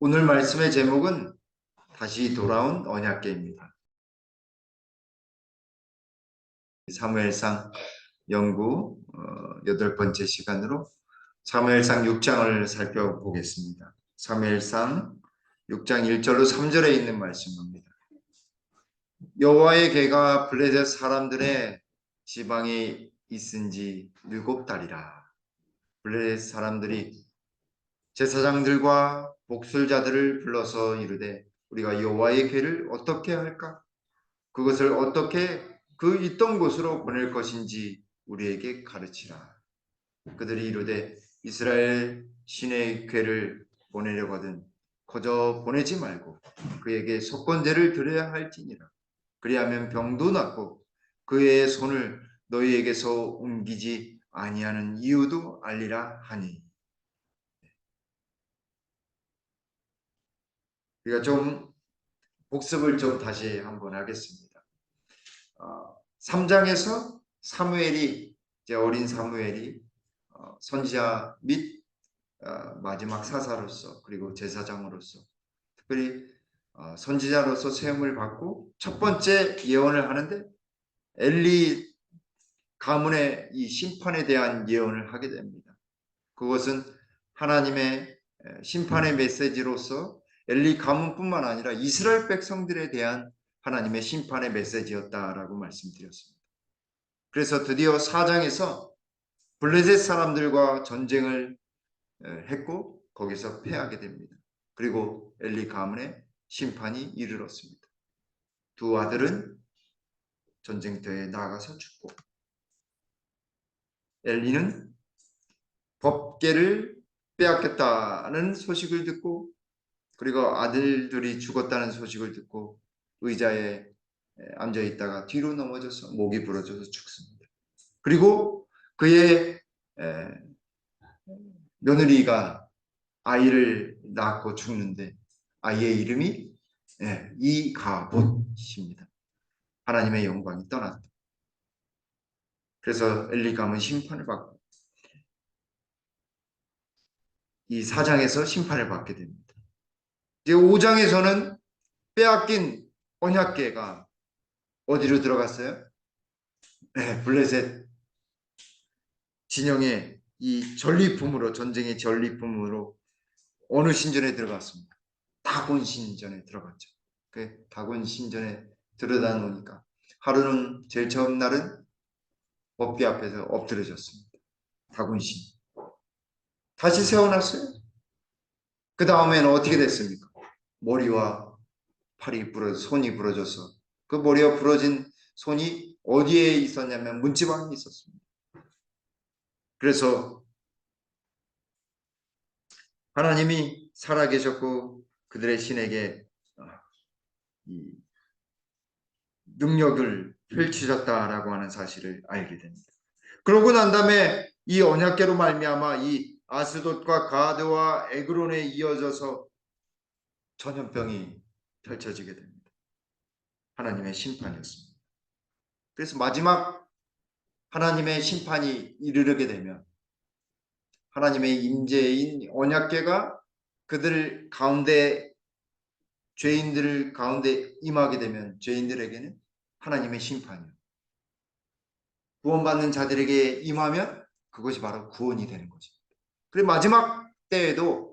오늘 말씀의 제목은 다시 돌아온 언약궤입니다. 사무엘상 연구 8번째 시간으로 사무엘상 6장을 살펴보겠습니다. 사무엘상 6장 1절로 3절에 있는 말씀입니다. 여호와의 궤가 블레셋 사람들의 지방에 있은 지 7달이라. 블레셋 사람들이 제사장들과 복술자들을 불러서 이르되 우리가 여호와의 궤를 어떻게 할까? 그것을 어떻게 그 있던 곳으로 보낼 것인지 우리에게 가르치라. 그들이 이르되 이스라엘 신의 궤를 보내려거든 거저 보내지 말고 그에게 속건제를 드려야 할지니라. 그리하면 병도 낫고 그의 손을 너희에게서 옮기지 아니하는 이유도 알리라 하니. 우리가 좀 복습을 좀 다시 한번 하겠습니다. 3장에서 사무엘이 이제 어린 사무엘이 선지자 및 마지막 사사로서 그리고 제사장으로서 특별히 선지자로서 세움을 받고 첫 번째 예언을 하는데 엘리 가문의 이 심판에 대한 예언을 하게 됩니다. 그것은 하나님의 심판의 메시지로서 엘리 가문뿐만 아니라 이스라엘 백성들에 대한 하나님의 심판의 메시지였다라고 말씀드렸습니다. 그래서 드디어 4장에서 블레셋 사람들과 전쟁을 했고 거기서 패하게 됩니다. 그리고 엘리 가문의 심판이 이르렀습니다. 두 아들은 전쟁터에 나가서 죽고 엘리는 법궤를 빼앗겼다는 소식을 듣고 그리고 아들들이 죽었다는 소식을 듣고 의자에 앉아 있다가 뒤로 넘어져서 목이 부러져서 죽습니다. 그리고 그의 며느리가 아이를 낳고 죽는데 아이의 이름이 이가봇입니다. 하나님의 영광이 떠났다. 그래서 엘리 가문 심판을 받고 이 4장에서 심판을 받게 됩니다. 이제 5장에서는 빼앗긴 언약궤가 어디로 들어갔어요? 블레셋 진영의 이 전리품으로, 전쟁의 전리품으로 어느 신전에 들어갔습니다. 다곤 신전에 들어갔죠. 그 다곤 신전에 들여다 놓으니까 하루는 제일 처음 날은 법궤 앞에서 엎드려졌습니다. 다곤 신 다시 세워놨어요. 그 다음에는 어떻게 됐습니까? 머리와 팔이 손이 부러져서 그 머리가 부러진 손이 어디에 있었냐면 문지방에 있었습니다. 그래서 하나님이 살아계셨고 그들의 신에게 이 능력을 펼치셨다라고 하는 사실을 알게 됩니다. 그러고 난 다음에 이 언약궤로 말미암아 이 아스돗과 가드와 에그론에 이어져서 전염병이 펼쳐지게 됩니다. 하나님의 심판이었습니다. 그래서 마지막 하나님의 심판이 이르게 되면 하나님의 임재인 언약궤가 그들 가운데 죄인들 가운데 임하게 되면 죄인들에게는 하나님의 심판이요. 구원받는 자들에게 임하면 그것이 바로 구원이 되는 것입니다. 그리고 마지막 때에도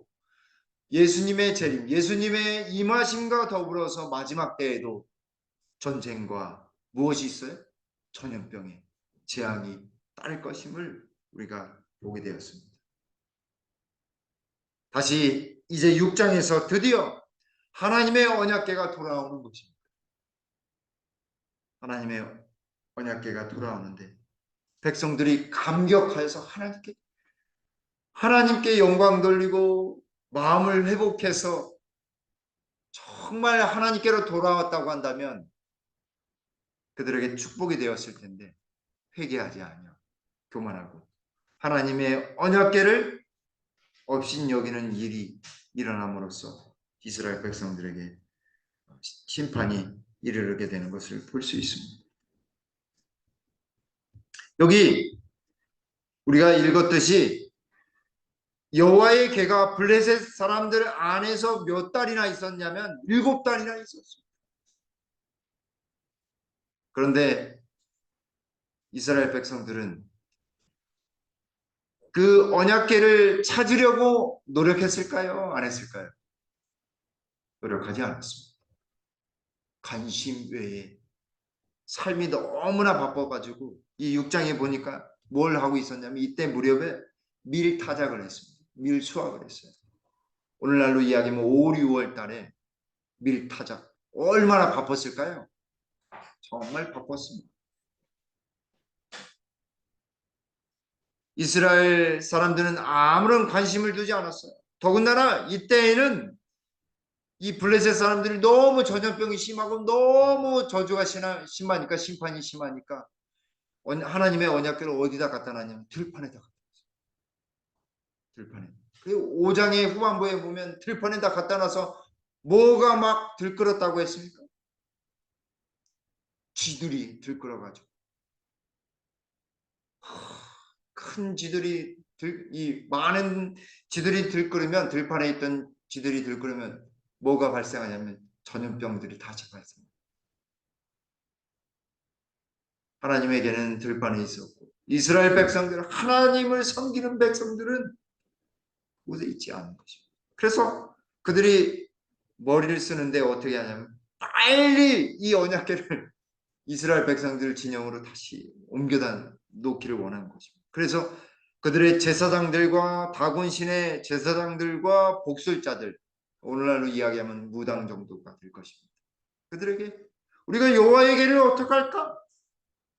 예수님의 재림, 예수님의 임하심과 더불어서 마지막 때에도 전쟁과 무엇이 있어요? 전염병의 재앙이 따를 것임을 우리가 보게 되었습니다. 다시 이제 6장에서 드디어 하나님의 언약궤가 돌아오는 것입니다. 하나님의 언약궤가 돌아오는데 백성들이 감격하여서 하나님께 영광 돌리고 마음을 회복해서 정말 하나님께로 돌아왔다고 한다면 그들에게 축복이 되었을 텐데 회개하지 않으며 교만하고 하나님의 언약궤를 업신여기는 일이 일어남으로써 이스라엘 백성들에게 심판이 이르게 되는 것을 볼 수 있습니다. 여기 우리가 읽었듯이 여호와의 개가 블레셋 사람들 안에서 몇 달이나 있었냐면 7달이나 있었습니다. 그런데 이스라엘 백성들은 그 언약궤를 찾으려고 노력했을까요? 안 했을까요? 노력하지 않았습니다. 관심 외에 삶이 너무나 바빠가지고 이 6장에 보니까 뭘 하고 있었냐면 이때 무렵에 밀 타작을 했습니다. 밀 수확을 했어요. 오늘날로 이야기하면 5, 6월 달에 밀 타작. 얼마나 바빴을까요? 정말 바빴습니다. 이스라엘 사람들은 아무런 관심을 두지 않았어요. 더군다나 이때에는 이 블레셋 사람들이 너무 전염병이 심하고 너무 저주가 심하니까 심판이 심하니까 하나님의 언약궤를 어디다 갖다 놨냐면 들판에다 갖다 놨어요. 들판에. 그리고 5장의 후반부에 보면 들판에다 갖다 놔서 뭐가 막 들끓었다고 했습니까? 쥐들이 들끓어가지고 큰 쥐들이 이 많은 쥐들이 들끓으면 들판에 있던 쥐들이 들끓으면 뭐가 발생하냐면 전염병들이 다 발생합니다. 하나님에게는 들판에 있었고 이스라엘 백성들 하나님을 섬기는 백성들은 곳에 있지 않은 것입니다. 그래서 그들이 머리를 쓰는데 어떻게 하냐면 빨리 이 언약궤를 이스라엘 백성들 진영으로 다시 옮겨다 놓기를 원하는 것입니다. 그래서 그들의 제사장들과 다곤신의 제사장들과 복술자들, 오늘날로 이야기하면 무당 정도가 될 것입니다. 그들에게 우리가 여호와의 궤를 어떻게 할까?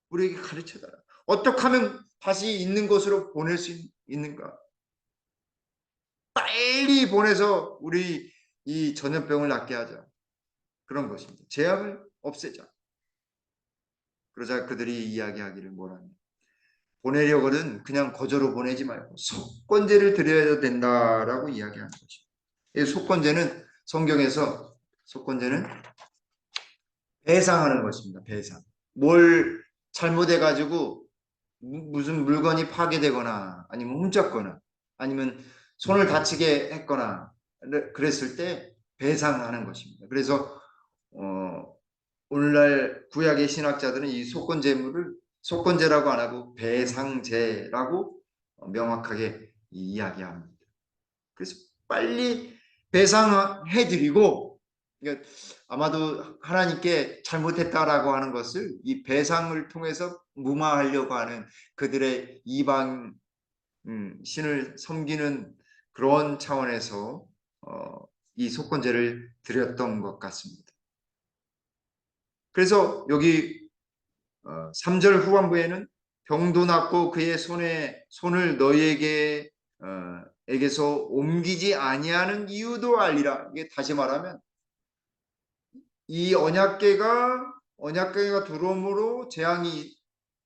우리에게 가르쳐달라. 어떻게 하면 다시 있는 곳으로 보낼 수 있는가? 빨리 보내서 우리 이 전염병을 낫게 하자. 그런 것입니다. 재앙을 없애자. 그러자 그들이 이야기하기를 뭐라냐. 보내려고는 그냥 거저로 보내지 말고 속건제를 드려야 된다라고 이야기하는 것입니다. 이 속건제는 성경에서 속건제는 배상하는 것입니다. 배상. 뭘 잘못해가지고 무슨 물건이 파괴되거나 아니면 훔쳤거나 아니면 손을 다치게 했거나 그랬을 때 배상하는 것입니다. 그래서 오늘날 구약의 신학자들은 이 속건제물을 속건제라고 안 하고 배상제라고 명확하게 이야기합니다. 그래서 빨리 배상해드리고 그러니까 아마도 하나님께 잘못했다라고 하는 것을 이 배상을 통해서 무마하려고 하는 그들의 이방 신을 섬기는 그런 차원에서 이 속건제를 드렸던 것 같습니다. 그래서 여기 3절 후반부에는 병도 낫고 그의 손을 너희에게 에게서 옮기지 아니하는 이유도 알리라. 이게 다시 말하면 이 언약궤가 들어옴으로 재앙이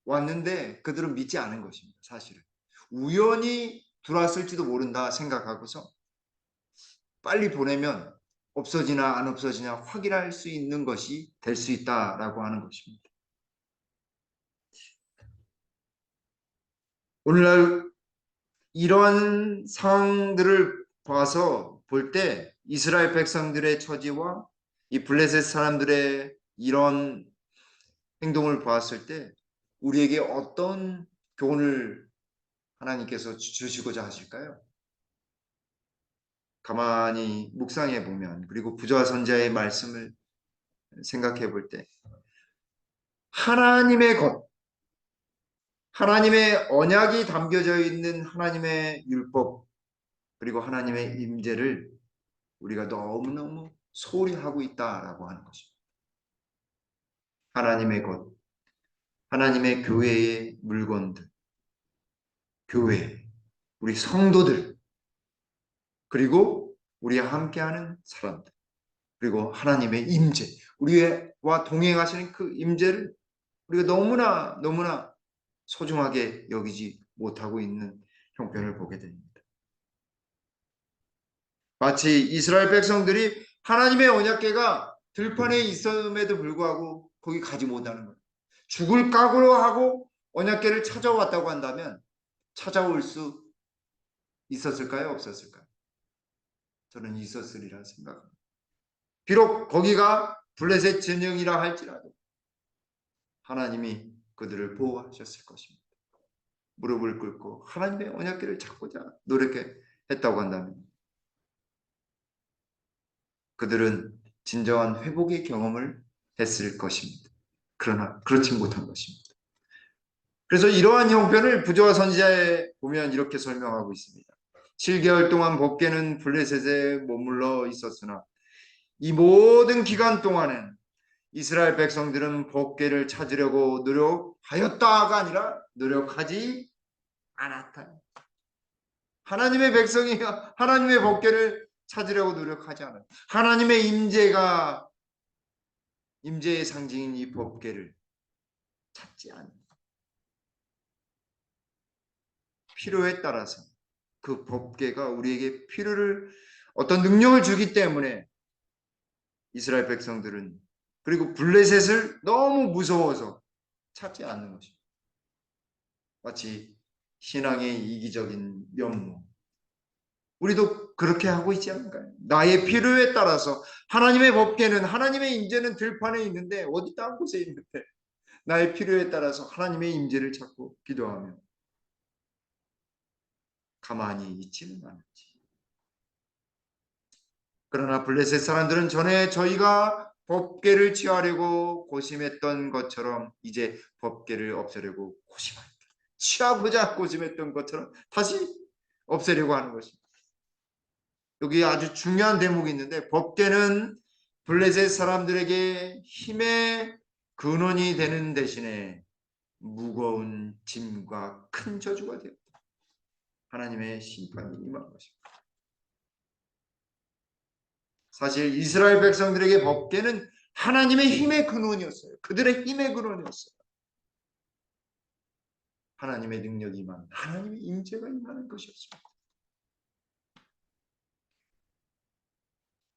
왔는데 그들은 믿지 않은 것입니다. 사실은 우연히 들어왔을지도 모른다 생각하고서 빨리 보내면 없어지나 안 없어지냐 확인할 수 있는 것이 될 수 있다라고 하는 것입니다. 오늘날 이러한 상황들을 봐서 볼 때 이스라엘 백성들의 처지와 이 블레셋 사람들의 이런 행동을 보았을 때 우리에게 어떤 교훈을 하나님께서 주시고자 하실까요? 가만히 묵상해 보면 그리고 부조와 선지자의 말씀을 생각해 볼 때 하나님의 것, 하나님의 언약이 담겨져 있는 하나님의 율법 그리고 하나님의 임재를 우리가 너무너무 소홀히 하고 있다라고 하는 것입니다. 하나님의 것, 하나님의 교회의 물건들, 교회, 우리 성도들, 그리고 우리와 함께하는 사람들, 그리고 하나님의 임재, 우리와 동행하시는 그 임재를 우리가 너무나 소중하게 여기지 못하고 있는 형편을 보게 됩니다. 마치 이스라엘 백성들이 하나님의 언약궤가 들판에 있음에도 불구하고 거기 가지 못하는 거예요. 죽을 각오로 하고 언약궤를 찾아왔다고 한다면 찾아올 수 있었을까요? 없었을까요? 저는 있었으리라 생각합니다. 비록 거기가 블레셋 전역이라 할지라도 하나님이 그들을 보호하셨을 것입니다. 무릎을 꿇고 하나님의 언약궤를 찾고자 노력했다고 한다면 그들은 진정한 회복의 경험을 했을 것입니다. 그러나 그렇지 못한 것입니다. 그래서 이러한 형편을 부조와 선지자에 보면 이렇게 설명하고 있습니다. 7개월 동안 법궤는 블레셋에 머물러 있었으나 이 모든 기간 동안은 이스라엘 백성들은 법궤를 찾으려고 노력하였다가 아니라 노력하지 않았다. 하나님의 백성이 하나님의 법궤를 찾으려고 노력하지 않아요. 하나님의 임재의 상징인 이 법궤를 찾지 않아요. 필요에 따라서 그 법궤가 우리에게 어떤 능력을 주기 때문에 이스라엘 백성들은 그리고 블레셋을 너무 무서워서 찾지 않는 것입니다. 마치 신앙의 이기적인 면모. 우리도 그렇게 하고 있지 않을까요? 나의 필요에 따라서 하나님의 법궤는 하나님의 임재는 들판에 있는데 어디 딴 곳에 있는데 나의 필요에 따라서 하나님의 임재를 찾고 기도하며 가만히 있지는 않았지. 그러나 블레셋 사람들은 전에 저희가 법궤를 취하려고 고심했던 것처럼 이제 법궤를 없애려고 고심합니다. 취하고자 고심했던 것처럼 다시 없애려고 하는 것입니다. 여기 아주 중요한 대목이 있는데 법궤는 블레셋 사람들에게 힘의 근원이 되는 대신에 무거운 짐과 큰 저주가 되었다. 하나님의 심판이 임한 것입니다. 사실 이스라엘 백성들에게 법궤는 하나님의 힘의 근원이었어요. 그들의 힘의 근원이었어요. 하나님의 능력이 임하는, 하나님의 임재가 임하는 것이었습니다.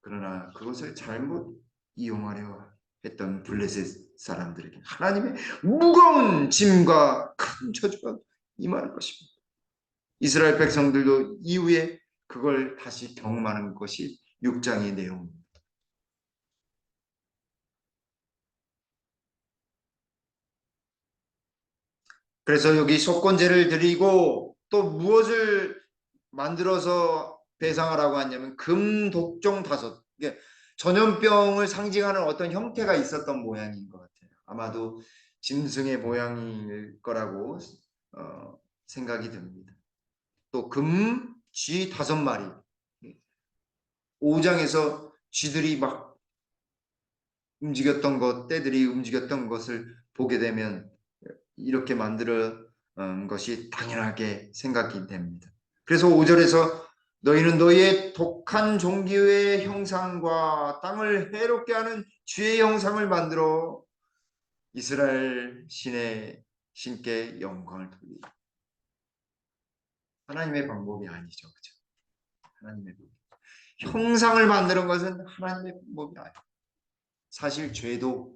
그러나 그것을 잘못 이용하려 했던 블레셋 사람들에게 하나님의 무거운 짐과 큰 저주가 임하는 것입니다. 이스라엘 백성들도 이후에 그걸 다시 경험하는 것이 6장의 내용입니다. 그래서 여기 속건제를 드리고 또 무엇을 만들어서 배상하라고 하냐면 금독종 5. 전염병을 상징하는 어떤 형태가 있었던 모양인 것 같아요. 아마도 짐승의 모양일 거라고 생각이 듭니다. 또 쥐 5마리. 5장에서 쥐들이 막 떼들이 움직였던 것을 보게 되면 이렇게 만들어 것이 당연하게 생각이 됩니다. 그래서 5절에서 너희는 너희의 독한 종기의 형상과 땅을 해롭게 하는 쥐의 형상을 만들어 이스라엘 신께 영광을 돌리라. 하나님의 방법이 아니죠. 그렇죠? 하나님의 형상을 만드는 것은 하나님의 방법이 아니에요. 사실 죄도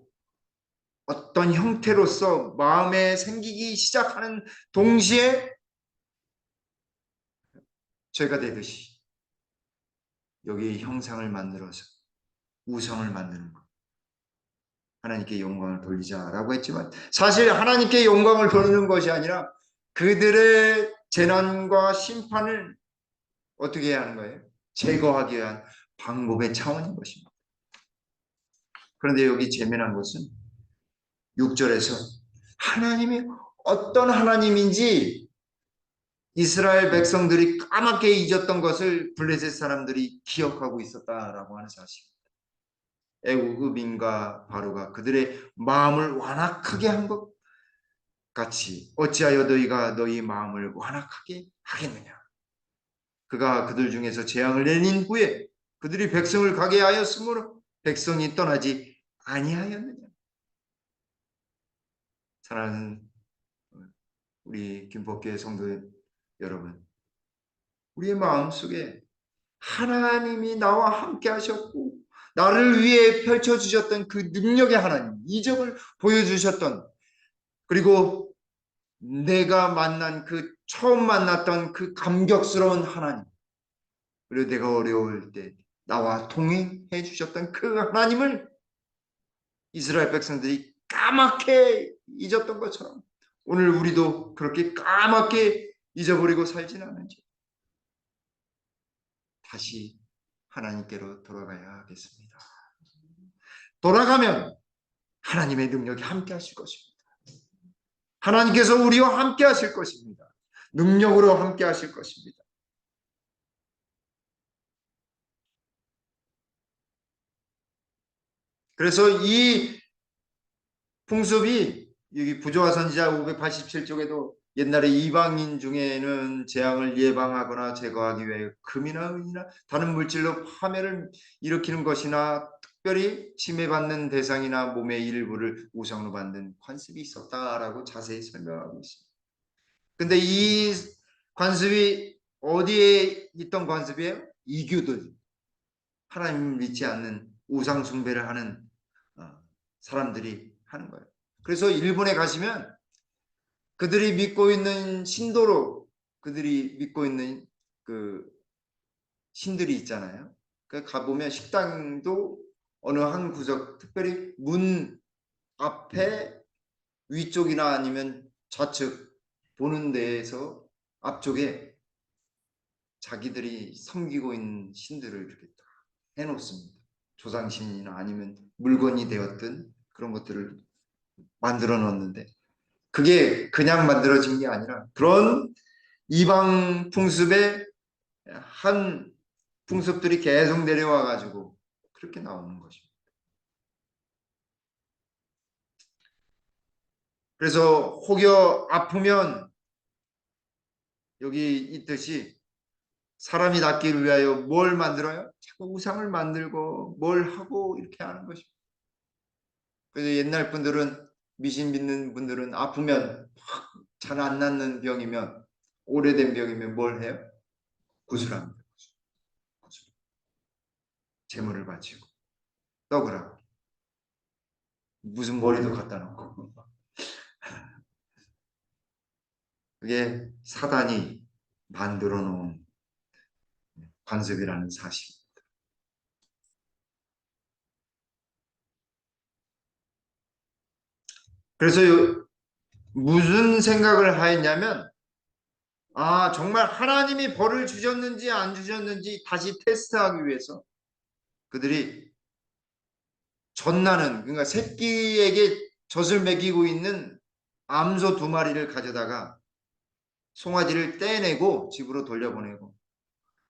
어떤 형태로서 마음에 생기기 시작하는 동시에 죄가 되듯이 여기 형상을 만들어서 우상을 만드는 것. 하나님께 영광을 돌리자라고 했지만 사실 하나님께 영광을 돌리는 것이 아니라 그들의 재난과 심판을 어떻게 해야 하는 거예요? 제거하기 위한 방법의 차원인 것입니다. 그런데 여기 재미난 것은 6절에서 하나님이 어떤 하나님인지 이스라엘 백성들이 까맣게 잊었던 것을 블레셋 사람들이 기억하고 있었다라고 하는 사실입니다. 애굽인과 바로가 그들의 마음을 완악하게 한 것 같이 어찌하여 너희가 너희 마음을 완악하게 하겠느냐. 그가 그들 중에서 재앙을 내린 후에 그들이 백성을 가게 하였으므로 백성이 떠나지 아니하였느냐. 사랑하는 우리 김법계 성도 여러분, 우리의 마음속에 하나님이 나와 함께 하셨고 나를 위해 펼쳐주셨던 그 능력의 하나님, 이적을 보여주셨던, 그리고 내가 만난 그 처음 만났던 그 감격스러운 하나님, 그리고 내가 어려울 때 나와 동행해 주셨던 그 하나님을 이스라엘 백성들이 까맣게 잊었던 것처럼 오늘 우리도 그렇게 까맣게 잊어버리고 살진 않은지 다시 하나님께로 돌아가야 하겠습니다. 돌아가면 하나님의 능력이 함께 하실 것입니다. 하나님께서 우리와 함께 하실 것입니다. 능력으로 함께 하실 것입니다. 그래서 이 풍습이 여기 부조화 선지자 587쪽에도 옛날에 이방인 중에는 재앙을 예방하거나 제거하기 위해 금이나 은이나 다른 물질로 파멸을 일으키는 것이나 특별히 침해받는 대상이나 몸의 일부를 우상으로 만든 관습이 있었다라고 자세히 설명하고 있습니다. 근데 이 관습이 어디에 있던 관습이에요? 이교들, 하나님을 믿지 않는 우상 숭배를 하는 사람들이 하는 거예요. 그래서 일본에 가시면 그들이 믿고 있는 신도로 그들이 믿고 있는 그 신들이 있잖아요. 그 가보면 식당도 어느 한 구석, 특별히 문 앞에 위쪽이나 아니면 좌측 보는 데에서 앞쪽에 자기들이 섬기고 있는 신들을 이렇게 딱 해놓습니다. 조상신이나 아니면 물건이 되었던 그런 것들을 만들어 놓는데 그게 그냥 만들어진 게 아니라 그런 이방 풍습의 한 풍습들이 계속 내려와 가지고 그렇게 나오는 것입니다. 그래서 혹여 아프면 여기 있듯이 사람이 낫기를 위하여 뭘 만들어요? 자꾸 우상을 만들고 뭘 하고 이렇게 하는 것입니다. 그래서 옛날 분들은 미신 믿는 분들은 아프면 잘 안 낫는 병이면 오래된 병이면 뭘 해요? 구슬합니다. 구슬. 재물을 바치고 떡을 하고 무슨 머리도 갖다 놓고 그게 사단이 만들어 놓은 관습이라는 사실. 그래서 무슨 생각을 하였냐면 정말 하나님이 벌을 주셨는지 안 주셨는지 다시 테스트하기 위해서 그들이 젖나는 그러니까 새끼에게 젖을 먹이고 있는 암소 2마리를 가져다가 송아지를 떼내고 집으로 돌려보내고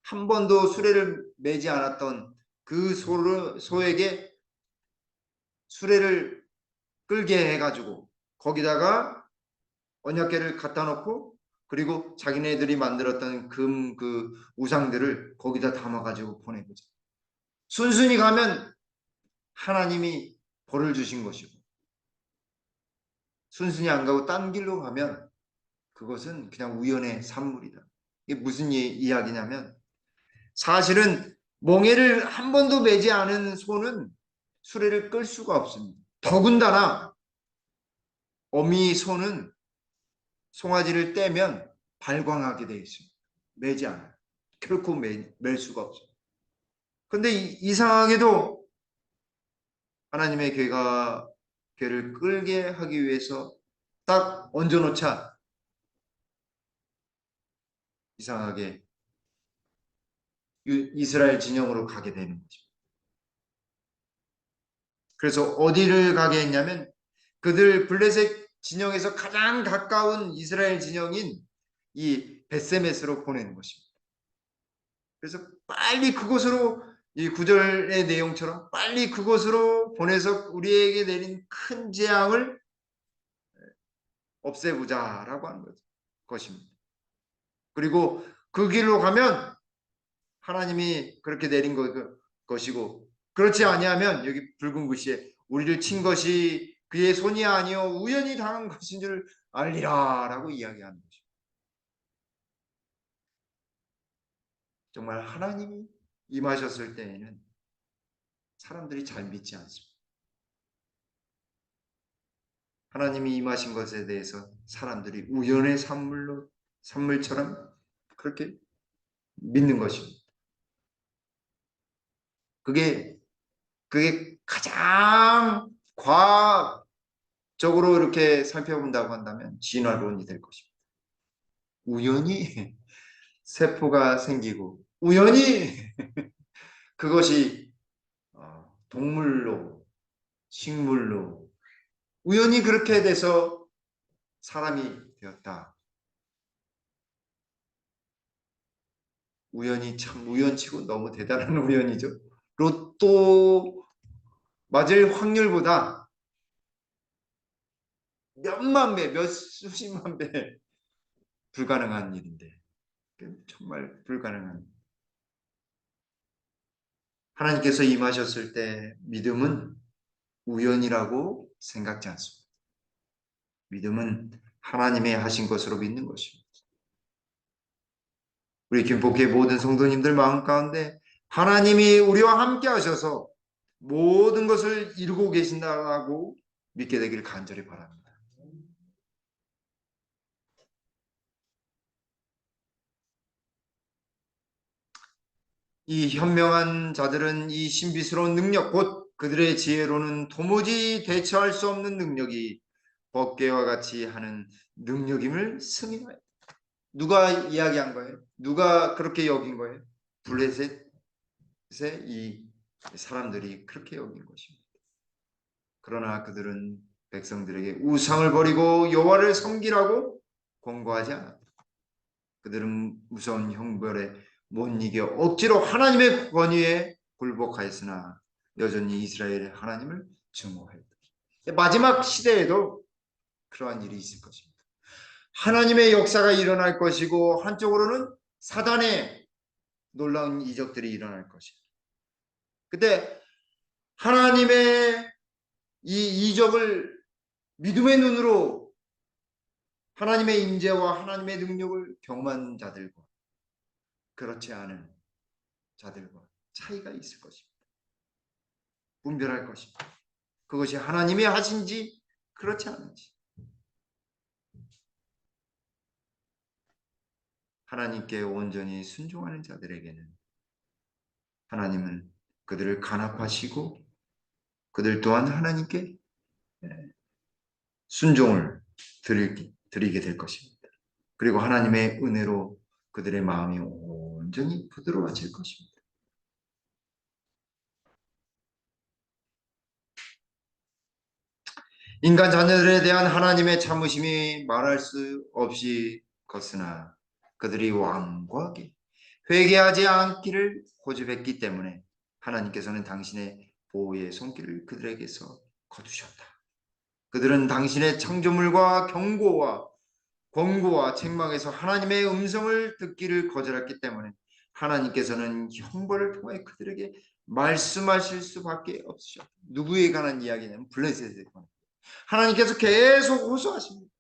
한 번도 수레를 매지 않았던 그 소에게 수레를 끌게 해가지고 거기다가 언약궤를 갖다 놓고 그리고 자기네들이 만들었던 금 그 우상들을 거기다 담아가지고 보내보자. 순순히 가면 하나님이 벌을 주신 것이고 순순히 안 가고 딴 길로 가면 그것은 그냥 우연의 산물이다. 이게 무슨 이야기냐면 사실은 멍에를 한 번도 매지 않은 소는 수레를 끌 수가 없습니다. 더군다나 어미 소는 송아지를 떼면 발광하게 되어 있습니다. 매지 않아요. 결코 맬 수가 없어요. 근데 이상하게도 하나님의 괴를 끌게 하기 위해서 딱 얹어놓자 이상하게 이스라엘 진영으로 가게 되는 거죠. 그래서 어디를 가게 했냐면 그들 블레셋 진영에서 가장 가까운 이스라엘 진영인 이 벳세메스로 보내는 것입니다. 그래서 빨리 그곳으로 이 구절의 내용처럼 빨리 그곳으로 보내서 우리에게 내린 큰 재앙을 없애보자라고 하는 것입니다. 그리고 그 길로 가면 하나님이 그렇게 내린 것이고 그렇지 아니하면 여기 붉은 글씨에 우리를 친 것이 그의 손이 아니요 우연히 당한 것인 줄 알리라라고 이야기하는 것입니다. 정말 하나님이 임하셨을 때에는 사람들이 잘 믿지 않습니다. 하나님이 임하신 것에 대해서 사람들이 우연의 산물로 산물처럼 그렇게 믿는 것입니다. 그게 가장 과학적으로 이렇게 살펴본다고 한다면 진화론이 될 것입니다. 우연히 세포가 생기고 우연히 그것이 동물로 식물로 우연히 그렇게 돼서 사람이 되었다. 우연히 참 우연치고 너무 대단한 우연이죠. 로또 맞을 확률보다 몇만 배, 몇 수십만 배 불가능한 일인데 정말 불가능한. 하나님께서 임하셨을 때 믿음은 우연이라고 생각지 않습니다. 믿음은 하나님의 하신 것으로 믿는 것입니다. 우리 김포교회 모든 성도님들 마음 가운데 하나님이 우리와 함께 하셔서 모든 것을 이루고 계신다고 믿게 되기를 간절히 바랍니다. 이 현명한 자들은 이 신비스러운 능력, 곧 그들의 지혜로는 도무지 대처할 수 없는 능력이 법궤와 같이 하는 능력임을 승인하여. 누가 이야기한 거예요? 누가 그렇게 여긴 거예요? 블레셋의 이 사람들이 그렇게 여긴 것입니다. 그러나 그들은 백성들에게 우상을 버리고 여호와를 섬기라고 권고하지 않았다. 그들은 무서운 형벌에 못 이겨 억지로 하나님의 권위에 굴복하였으나 여전히 이스라엘의 하나님을 증오했다. 마지막 시대에도 그러한 일이 있을 것입니다. 하나님의 역사가 일어날 것이고 한쪽으로는 사단의 놀라운 이적들이 일어날 것입니다. 그때 하나님의 이 이적을 믿음의 눈으로 하나님의 임재와 하나님의 능력을 경험한 자들과 그렇지 않은 자들과 차이가 있을 것입니다. 분별할 것입니다. 그것이 하나님이 하신지 그렇지 않은지. 하나님께 온전히 순종하는 자들에게는 하나님은 그들을 간합하시고 그들 또한 하나님께 순종을 드리게 될 것입니다. 그리고 하나님의 은혜로 그들의 마음이 온전히 부드러워질 것입니다. 인간 자녀들에 대한 하나님의 참으심이 말할 수 없이 컸으나 그들이 완고하게 회개하지 않기를 고집했기 때문에 하나님께서는 당신의 보호의 손길을 그들에게서 거두셨다. 그들은 당신의 창조물과 경고와 권고와 책망에서 하나님의 음성을 듣기를 거절했기 때문에 하나님께서는 형벌을 통해 그들에게 말씀하실 수밖에 없으셨다. 누구에 관한 이야기냐면 블레셋에 관한. 하나님께서 계속 호소하십니다.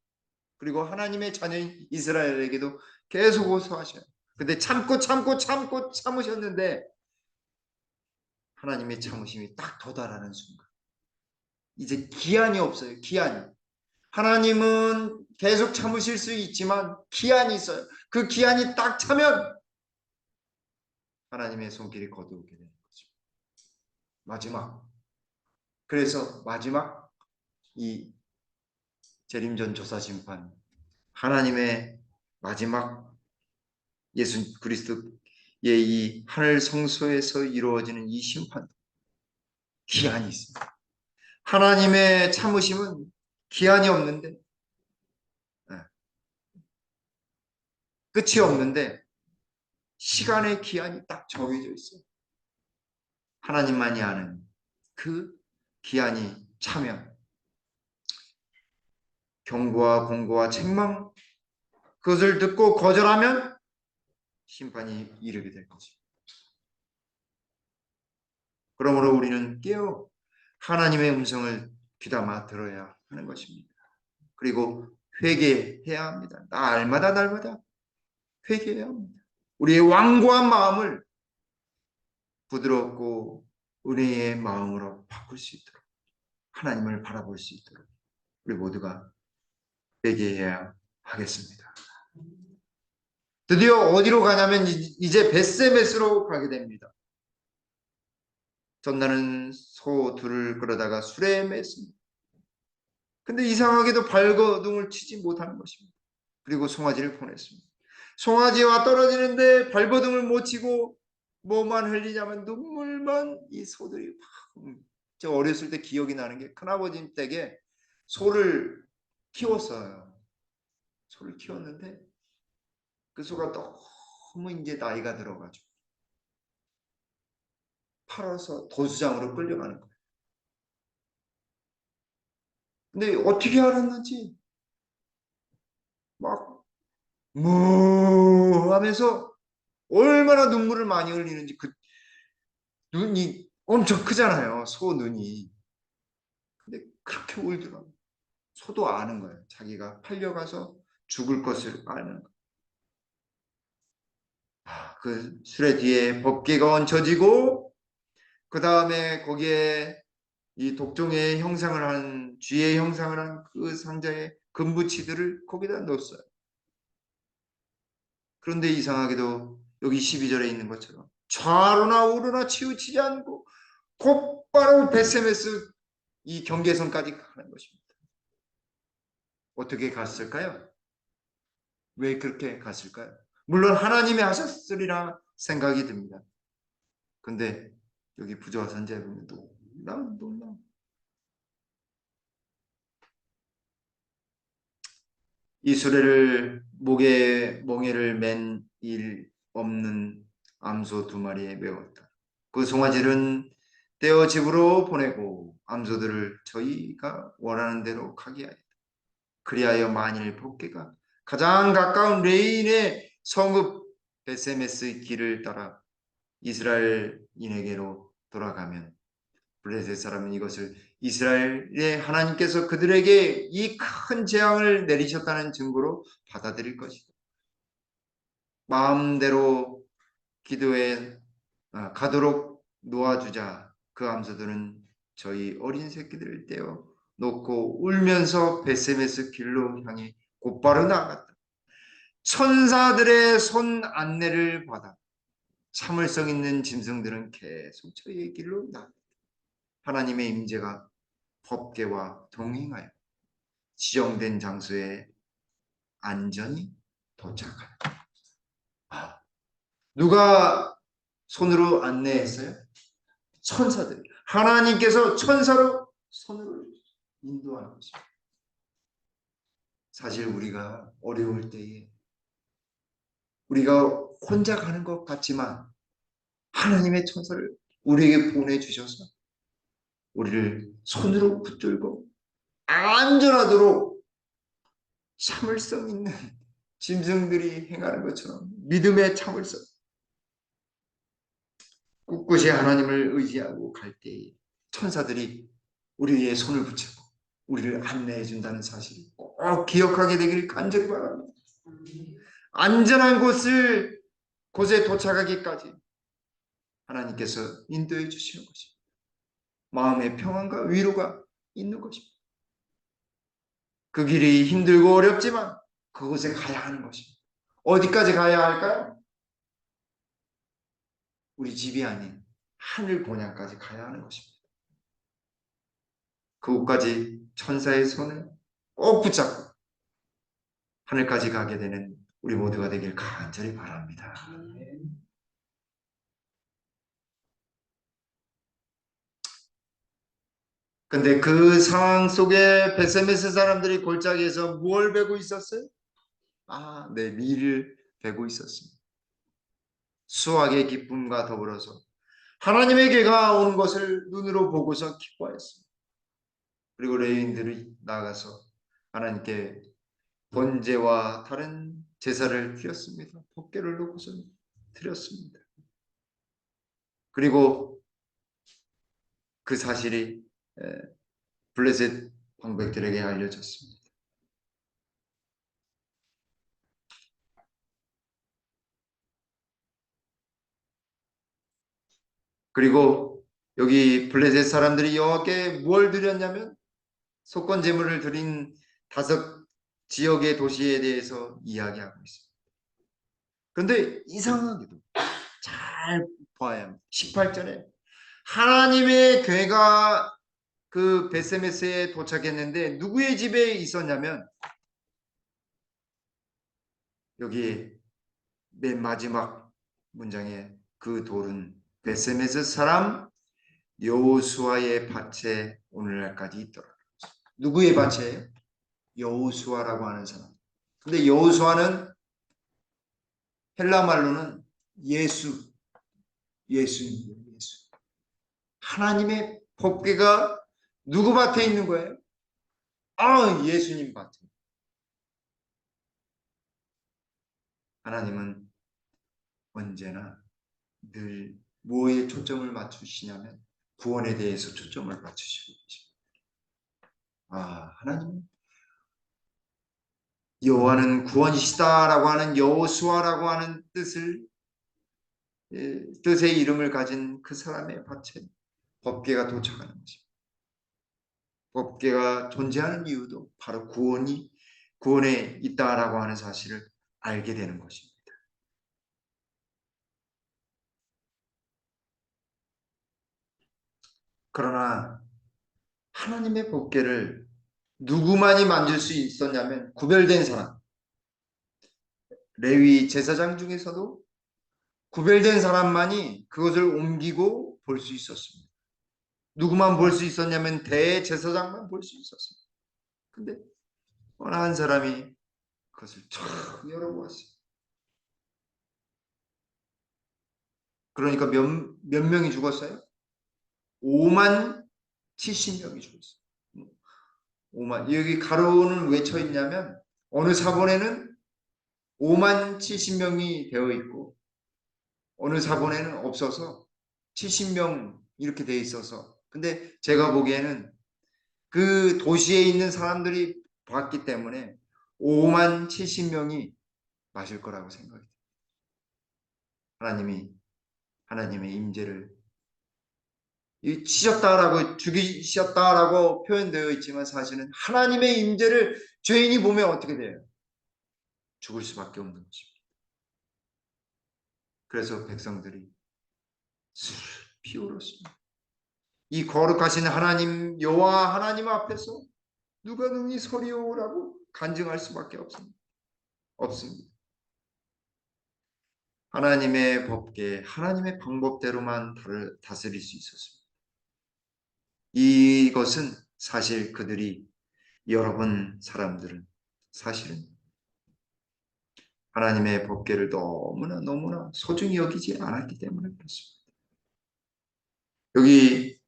그리고 하나님의 자녀인 이스라엘에게도 계속 호소하셔요. 근데 참고 참으셨는데 하나님의 참으심이 딱 도달하는 순간 이제 기한이 없어요. 기한이. 하나님은 계속 참으실 수 있지만 기한이 있어요. 그 기한이 딱 차면 하나님의 손길이 거두게 되는 거죠. 마지막. 그래서 마지막 이 재림전 조사 심판 하나님의 마지막 예수 그리스도의 이 하늘 성소에서 이루어지는 이 심판 기한이 있습니다. 하나님의 참으심은 기한이 없는데 끝이 없는데 시간의 기한이 딱 정해져 있어요. 하나님만이 아는 그 기한이 차면 경고와 공고와 책망 그것을 듣고 거절하면 심판이 이르게 될 것입니다. 그러므로 우리는 깨어 하나님의 음성을 귀담아 들어야 하는 것입니다. 그리고 회개해야 합니다. 날마다 회개해야 합니다. 우리의 완고한 마음을 부드럽고 은혜의 마음으로 바꿀 수 있도록 하나님을 바라볼 수 있도록 우리 모두가 회개해야 하겠습니다. 드디어 어디로 가냐면 이제 벳세메스로 가게 됩니다. 전날은 소 둘을 끌어다가 수레에 맸습니다. 근데 이상하게도 발버둥을 치지 못하는 것입니다. 그리고 송아지를 보냈습니다. 송아지와 떨어지는데 발버둥을 못 치고 뭐만 흘리냐면 눈물만 이 소들이 저 어렸을 때 기억이 나는 게 큰아버지 댁에 소를 키웠어요. 소를 키웠는데 그 소가 너무 이제 나이가 들어가지고 팔아서 도수장으로 끌려가는 거예요. 근데 어떻게 알았는지 막 뭐 하면서 얼마나 눈물을 많이 흘리는지 그 눈이 엄청 크잖아요. 소 눈이. 근데 그렇게 울더라고요. 소도 아는 거예요. 자기가 팔려가서 죽을 것을 아는 거예요. 그 수레 뒤에 법궤가 얹혀지고 그 다음에 거기에 이 독종의 형상을 한 쥐의 형상을 한 그 상자에 금부치들을 거기다 넣었어요. 그런데 이상하게도 여기 12절에 있는 것처럼 좌로나 우로나 치우치지 않고 곧바로 베세메스 이 경계선까지 가는 것입니다. 어떻게 갔을까요? 왜 그렇게 갔을까요? 물론 하나님이 하셨으리라 생각이 듭니다. 근데 여기 부조와 선지자에 보면 놀라. 이 수레를 목에 멍에를 맨 일 없는 암소 두 마리에 메웠다. 그 송아지는 떼어 집으로 보내고 암소들을 저희가 원하는 대로 가게 하였다. 그리하여 만일 복개가 가장 가까운 레인의 성읍 베세메스 길을 따라 이스라엘인에게로 돌아가면 블레셋 사람은 이것을 이스라엘의 하나님께서 그들에게 이 큰 재앙을 내리셨다는 증거로 받아들일 것이다. 마음대로 기도에 가도록 놓아주자. 그 암소들은 저희 어린 새끼들을 떼어 놓고 울면서 베세메스 길로 향해 곧바로 나아갔다. 천사들의 손 안내를 받아 참을성 있는 짐승들은 계속 저희의 길로 나아갔다. 하나님의 임재가 법궤와 동행하여 지정된 장소에 안전히 도착한다. 누가 손으로 안내했어요? 천사들. 하나님께서 천사로 손으로 인도하는 것입니다. 사실 우리가 어려울 때에 우리가 혼자 가는 것 같지만 하나님의 천사를 우리에게 보내주셔서 우리를 손으로 붙들고 안전하도록 참을성 있는 짐승들이 행하는 것처럼 믿음의 참을성, 꿋꿋이 하나님을 의지하고 갈 때에 천사들이 우리의 손을 붙이고 우리를 안내해 준다는 사실을 꼭 기억하게 되기를 간절히 바랍니다. 안전한 곳에 도착하기까지 하나님께서 인도해 주시는 것입니다. 마음의 평안과 위로가 있는 것입니다. 그 길이 힘들고 어렵지만 그곳에 가야 하는 것입니다. 어디까지 가야 할까요? 우리 집이 아닌 하늘 본향까지 가야 하는 것입니다. 그곳까지 천사의 손을 꼭 붙잡고 하늘까지 가게 되는 우리 모두가 되길 간절히 바랍니다. 근데 그 상황 속에 베세메스 사람들이 골짜기에서 무엇을 베고 있었어요? 네, 밀을 베고 있었습니다. 수확의 기쁨과 더불어서 하나님의 괴가 오는 것을 눈으로 보고서 기뻐했습니다. 그리고 레위인들이 나가서 하나님께 번제와 다른 제사를 드렸습니다. 법궤를 놓고서 드렸습니다. 그리고 그 사실이 블레셋 방백들에게 알려졌습니다. 그리고 여기 블레셋 사람들이 여호와께 뭘 드렸냐면 속건 제물을 드린 5 지역의 도시에 대해서 이야기하고 있습니다. 그런데 이상하게도 잘 봐야 합니다. 18절에 하나님의 괴가 그 베세메스에 도착했는데 누구의 집에 있었냐면 여기 맨 마지막 문장에 그 돌은 베세메스 사람 여호수아의 밭에 오늘날까지 있더라. 누구의 밭이에요? 여호수아라고 하는 사람. 근데 여호수아는 헬라 말로는 예수입니다. 예수. 하나님의 법궤가 누구 밭에 있는 거예요? 예수님 밭에. 하나님은 언제나 늘 뭐에 초점을 맞추시냐면 구원에 대해서 초점을 맞추시고 계십니다. 하나님 여호와는 구원이시다라고 하는 여호수아라고 하는 뜻의 이름을 가진 그 사람의 밭에 법궤가 도착하는 것입니다. 법궤가 존재하는 이유도 바로 구원에 있다라고 하는 사실을 알게 되는 것입니다. 그러나 하나님의 법궤를 누구만이 만질 수 있었냐면 구별된 사람, 레위 제사장 중에서도 구별된 사람만이 그것을 옮기고 볼 수 있었습니다. 누구만 볼 수 있었냐면 대제사장만 볼 수 있었습니다. 근데 어느 한 사람이 그것을 쫙 열어보았어요. 그러니까 몇 명이 죽었어요? 5만 70명이 죽었어요. 5만. 여기 가로는 왜 쳐 있냐면 어느 사본에는 5만 70명이 되어 있고 어느 사본에는 없어서 70명 이렇게 되어 있어서 근데 제가 보기에는 그 도시에 있는 사람들이 봤기 때문에 5만 70명이 맞을 거라고 생각해요. 하나님의 임재를 치셨다라고 죽이셨다라고 표현되어 있지만 사실은 하나님의 임재를 죄인이 보면 어떻게 돼요? 죽을 수밖에 없는 것입니다. 그래서 백성들이 슬피 울었습니다. 이 거룩하신 하나님 여호와 하나님 앞에서 누가 능히 서리오라고 간증할 수밖에 없습니다. 하나님의 법계, 하나님의 방법대로만 다스릴 수 있었습니다. 이것은 사실 그들이 여러분 사람들은 사실은 하나님의 법궤를 너무나 소중히 여기지 않았기 때문에 그렇습니다. 여기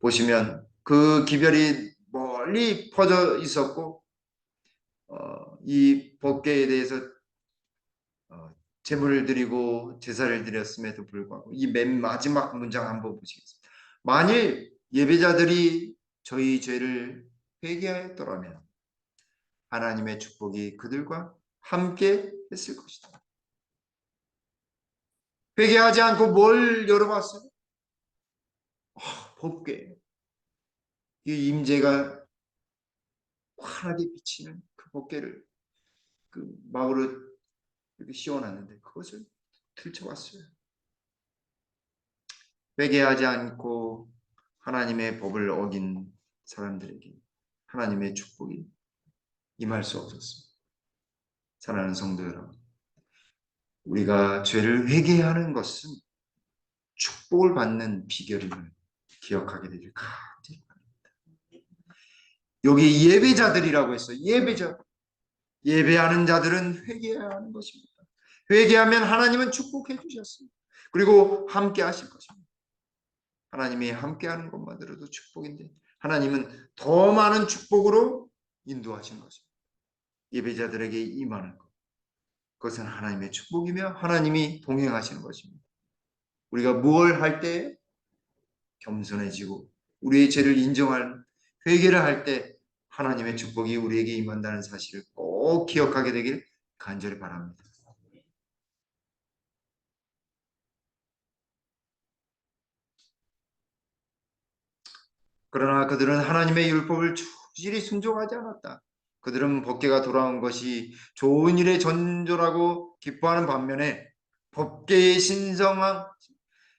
보시면 그 기별이 멀리 퍼져 있었고 이 법궤에 대해서 제물을 드리고 제사를 드렸음에도 불구하고 이 맨 마지막 문장 한번 보시겠습니다. 만일 예배자들이 저희 죄를 회개하였더라면 하나님의 축복이 그들과 함께 했을 것이다. 회개하지 않고 뭘 열어봤어요? 법궤. 이 임재가 환하게 비치는 그 법궤를 그 막으로 이렇게 씌워놨는데 그것을 들춰봤어요. 회개하지 않고 하나님의 법을 어긴 사람들에게 하나님의 축복이 임할 수 없었습니다. 사랑하는 성도 여러분, 우리가 죄를 회개하는 것은 축복을 받는 비결임을 기억하게 되길 간절히 바랍니다. 여기 예배자들이라고 했어요. 예배하는 자들은 회개해야 하는 것입니다. 회개하면 하나님은 축복해 주셨습니다. 그리고 함께 하실 것입니다. 하나님이 함께하는 것만으로도 축복인데 하나님은 더 많은 축복으로 인도하신 것입니다. 예배자들에게 임하는 것. 그것은 하나님의 축복이며 하나님이 동행하시는 것입니다. 우리가 무엇을 할 때 겸손해지고 우리의 죄를 인정할 회개를 할 때 하나님의 축복이 우리에게 임한다는 사실을 꼭 기억하게 되길 간절히 바랍니다. 그러나 그들은 하나님의 율법을 충실히 순종하지 않았다. 그들은 법궤가 돌아온 것이 좋은 일의 전조라고 기뻐하는 반면에 법계의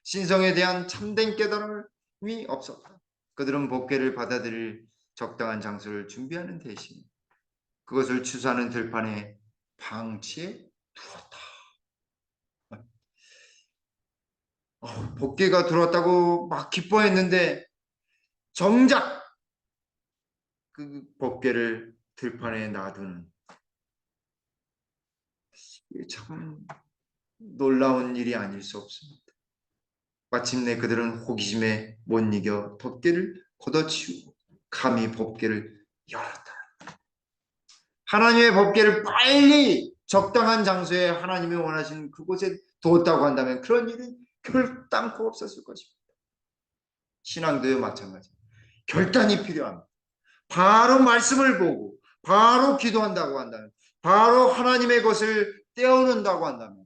신성에 대한 참된 깨달음이 없었다. 그들은 법계를 받아들일 적당한 장소를 준비하는 대신 그것을 추수하는 들판에 방치해 두었다. 법계가 들어왔다고 막 기뻐했는데 정작 그 법계를 들판에 놔두는, 참 놀라운 일이 아닐 수 없습니다. 마침내 그들은 호기심에 못 이겨 법궤를 걷어치우고 감히 법궤를 열었다. 하나님의 법궤를 빨리 적당한 장소에 하나님이 원하시는 그곳에 두었다고 한다면 그런 일은 결단코 없었을 것입니다. 신앙도요 마찬가지입니다. 결단이 필요합니다. 바로 말씀을 보고 바로 기도한다고 한다면, 바로 하나님의 것을 떼어놓는다고 한다면,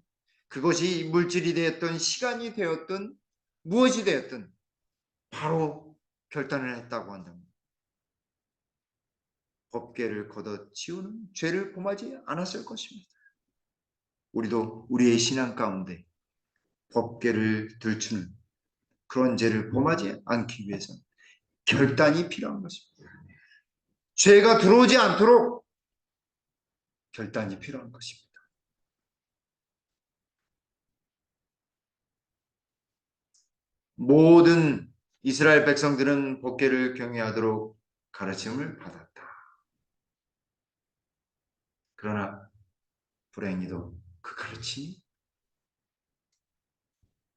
그것이 물질이 되었든 시간이 되었든 무엇이 되었든 바로 결단을 했다고 한다면 법궤를 걷어치우는 죄를 범하지 않았을 것입니다. 우리도 우리의 신앙 가운데 법궤를 들추는 그런 죄를 범하지 않기 위해서는 결단이 필요한 것입니다. 죄가 들어오지 않도록 결단이 필요한 것입니다. 모든 이스라엘 백성들은 법궤를 경외하도록 가르침을 받았다. 그러나 불행히도 그 가르침이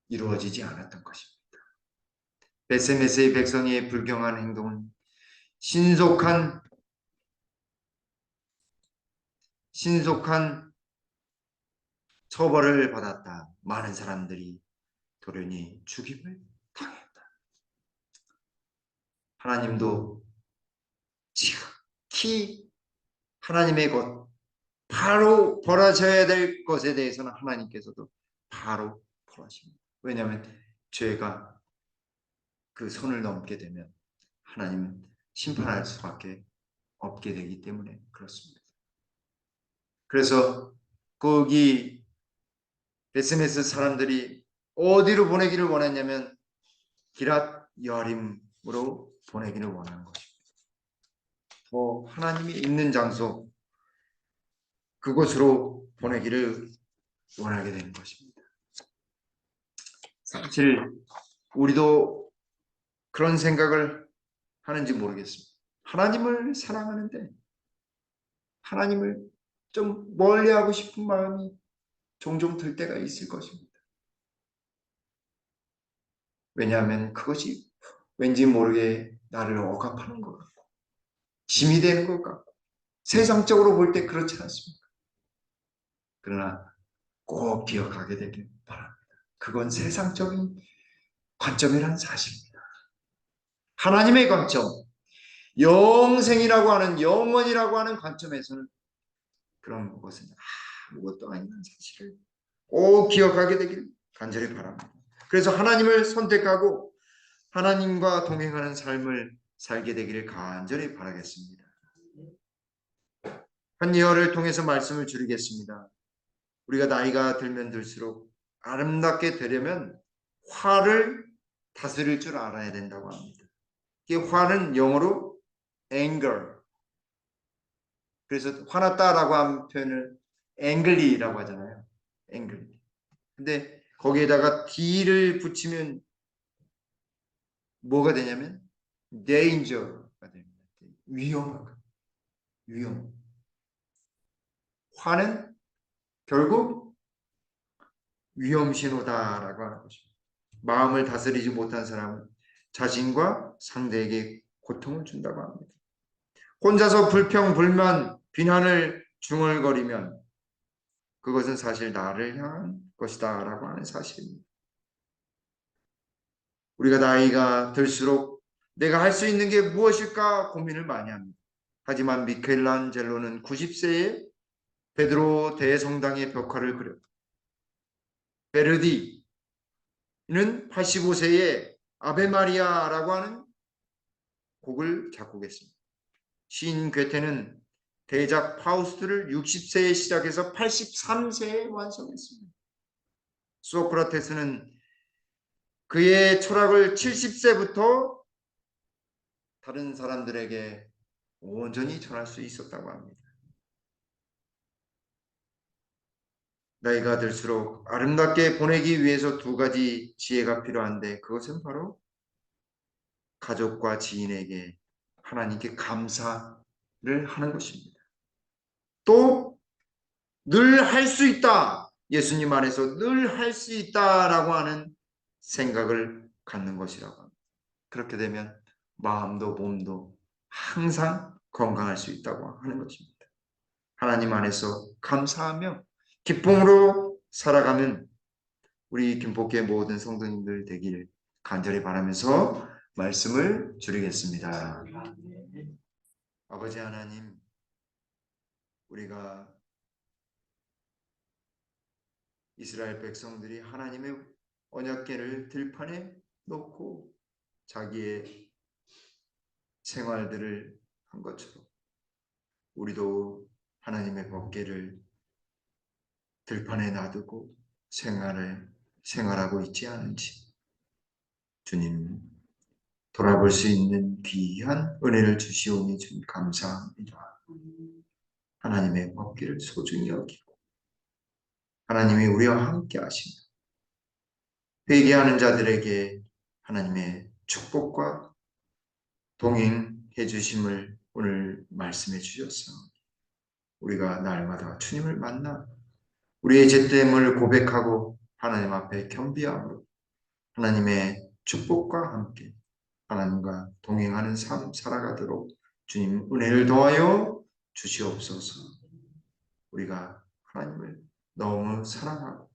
이루어지지 않았던 것입니다. 베세메스의 백성의 불경한 행동은 신속한 처벌을 받았다. 많은 사람들이 돌연히 죽임을 당했다. 하나님도 지극히 하나님의 것, 바로 벌어져야 될 것에 대해서는 하나님께서도 바로 벌하십니다. 왜냐하면 죄가 그 선을 넘게 되면 하나님은 심판할 수밖에 없게 되기 때문에 그렇습니다. 그래서 거기 베스메스 사람들이 어디로 보내기를 원했냐면 기랏 여림으로 보내기를 원하는 것입니다. 더 하나님이 있는 장소, 그곳으로 보내기를 원하게 되는 것입니다. 사실 우리도 그런 생각을 하는지 모르겠습니다. 하나님을 사랑하는데 하나님을 좀 멀리하고 싶은 마음이 종종 들 때가 있을 것입니다. 왜냐하면 그것이 왠지 모르게 나를 억압하는 것 같고 짐이 되는 것 같고 세상적으로 볼 때 그렇지 않습니까? 그러나 꼭 기억하게 되길 바랍니다. 그건 세상적인 관점이란 사실입니다. 하나님의 관점, 영생이라고 하는, 영원이라고 하는 관점에서는 그런 것은 아무것도 아니라는 사실을 꼭 기억하게 되길 간절히 바랍니다. 그래서 하나님을 선택하고 하나님과 동행하는 삶을 살게 되기를 간절히 바라겠습니다. 한 예화를 통해서 말씀을 줄이겠습니다. 우리가 나이가 들면 들수록 아름답게 되려면 화를 다스릴 줄 알아야 된다고 합니다. 이 화는 영어로 anger. 그래서 화났다라고 하는 표현을 angry라고 하잖아요. angry. 근데 거기에다가 d를 붙이면 뭐가 되냐면 danger가 됩니다. 위험. 화는 결국 위험 신호다라고 하는 것입니다. 마음을 다스리지 못한 사람은 자신과 상대에게 고통을 준다고 합니다. 혼자서 불평, 불만, 비난을 중얼거리면 그것은 사실 나를 향한 것이다 라고 하는 사실입니다. 우리가 나이가 들수록 내가 할 수 있는 게 무엇일까 고민을 많이 합니다. 하지만 미켈란젤로는 90세에 베드로 대성당의 벽화를 그렸다. 베르디는 85세에 아베 마리아라고 하는 곡을 작곡했습니다. 시인 괴테는 대작 파우스트를 60세에 시작해서 83세에 완성했습니다. 소크라테스는 그의 철학을 70세부터 다른 사람들에게 온전히 전할 수 있었다고 합니다. 나이가 들수록 아름답게 보내기 위해서 두 가지 지혜가 필요한데 그것은 바로 가족과 지인에게 하나님께 감사를 하는 것입니다. 또 늘 할 수 있다. 예수님 안에서 늘 할 수 있다라고 하는 생각을 갖는 것이라고 합니다. 그렇게 되면 마음도 몸도 항상 건강할 수 있다고 하는 것입니다. 하나님 안에서 감사하며 기쁨으로 살아가면 우리 김포교회 모든 성도님들 되길 간절히 바라면서 말씀을 드리겠습니다. 아버지 하나님, 우리가 이스라엘 백성들이 하나님의 언약궤를 들판에 놓고 자기의 생활들을 한 것처럼 우리도 하나님의 법궤를 들판에 놔두고 생활하고 있지 않은지 주님 돌아볼 수 있는 귀한 은혜를 주시오니 주님 감사합니다. 하나님의 법궤를 소중히 여기고 하나님이 우리와 함께 하시며 회개하는 자들에게 하나님의 축복과 동행해 주심을 오늘 말씀해 주셨어. 우리가 날마다 주님을 만나 우리의 죄됨을 고백하고 하나님 앞에 겸비함으로 하나님의 축복과 함께 하나님과 동행하는 삶 살아가도록 주님 은혜를 더하여 주시옵소서. 우리가 하나님을 너무 사랑하고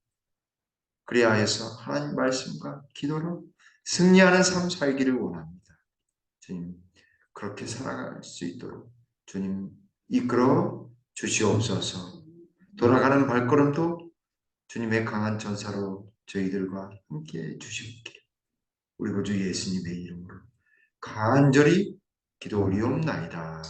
그리하여서 하나님 말씀과 기도로 승리하는 삶 살기를 원합니다. 주님 그렇게 살아갈 수 있도록 주님 이끌어 주시옵소서. 돌아가는 발걸음도 주님의 강한 전사로 저희들과 함께 주시옵기를 우리 구주 예수님의 이름으로 간절히 기도 올리옵나이다.